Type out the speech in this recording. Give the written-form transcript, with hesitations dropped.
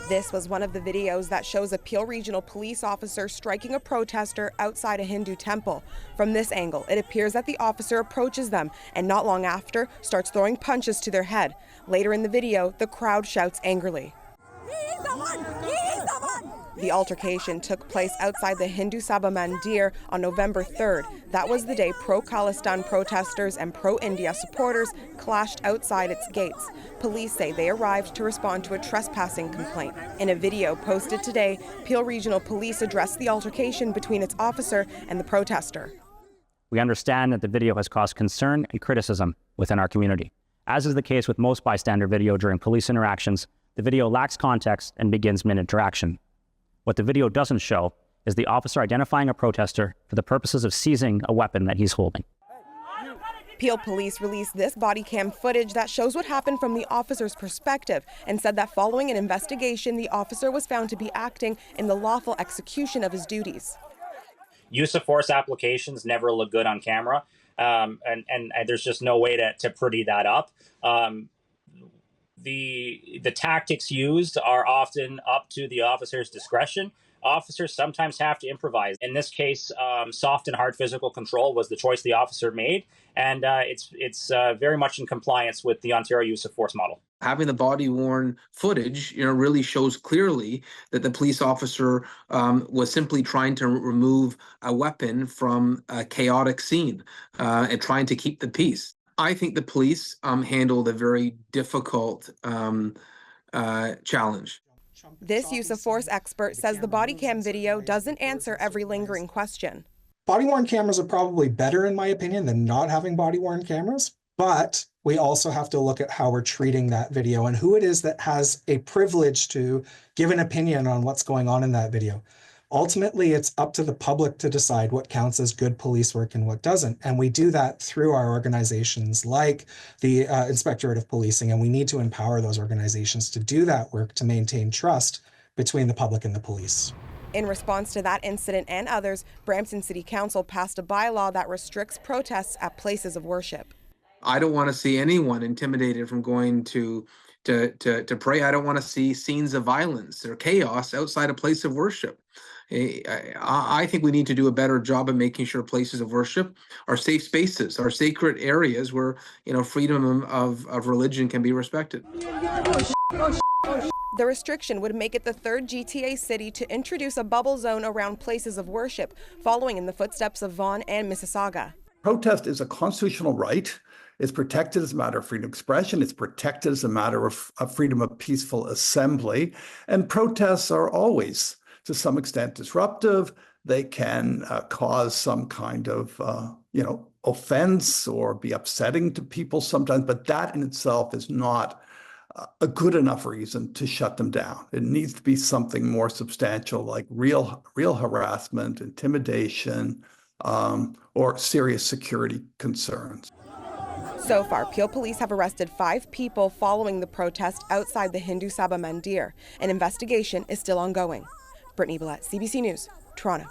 This was one of the videos that shows a Peel Regional police officer striking a protester outside a Hindu temple. From this angle, it appears that the officer approaches them and not long after starts throwing punches to their head. Later in the video, the crowd shouts angrily. He is the one! He is the one! The altercation took place outside the Hindu Sabha Mandir on November 3rd. That was the day pro-Khalistan protesters and pro-India supporters clashed outside its gates. Police say they arrived to respond to a trespassing complaint. In a video posted today, Peel Regional Police addressed the altercation between its officer and the protester. We understand that the video has caused concern and criticism within our community. As is the case with most bystander video during police interactions, the video lacks context and begins mid-interaction. What the video doesn't show is the officer identifying a protester for the purposes of seizing a weapon that he's holding. Peel Police released this body cam footage that shows what happened from the officer's perspective and said that following an investigation, the officer was found to be acting in the lawful execution of his duties. Use of force applications never look good on camera, and there's just no way to pretty that up. The tactics used are often up to the officer's discretion. Officers sometimes have to improvise. In this case, soft and hard physical control was the choice the officer made, and it's very much in compliance with the Ontario use of force model. Having the body-worn footage, really shows clearly that the police officer was simply trying to remove a weapon from a chaotic scene and trying to keep the peace. I think the police handled a very difficult challenge. This use of force expert says the body cam video doesn't answer every lingering question. Body-worn cameras are probably better, in my opinion, than not having body-worn cameras, but we also have to look at how we're treating that video and who it is that has a privilege to give an opinion on what's going on in that video. Ultimately, it's up to the public to decide what counts as good police work and what doesn't. And we do that through our organizations like the Inspectorate of Policing, and we need to empower those organizations to do that work to maintain trust between the public and the police. In response to that incident and others, Brampton City Council passed a bylaw that restricts protests at places of worship. I don't want to see anyone intimidated from going to pray. I don't want to see scenes of violence or chaos outside a place of worship. I think we need to do a better job of making sure places of worship are safe spaces, are sacred areas where freedom of religion can be respected. The restriction would make it the third GTA city to introduce a bubble zone around places of worship, following in the footsteps of Vaughan and Mississauga. Protest is a constitutional right. It's protected as a matter of freedom of expression. It's protected as a matter of freedom of peaceful assembly. And protests are always, to some extent, disruptive. They can cause some kind of, offense or be upsetting to people sometimes. But that in itself is not a good enough reason to shut them down. It needs to be something more substantial, like real harassment, intimidation, or serious security concerns. So far, Peel Police have arrested 5 people following the protest outside the Hindu Sabha Mandir. An investigation is still ongoing. Britnei, CBC News, Toronto.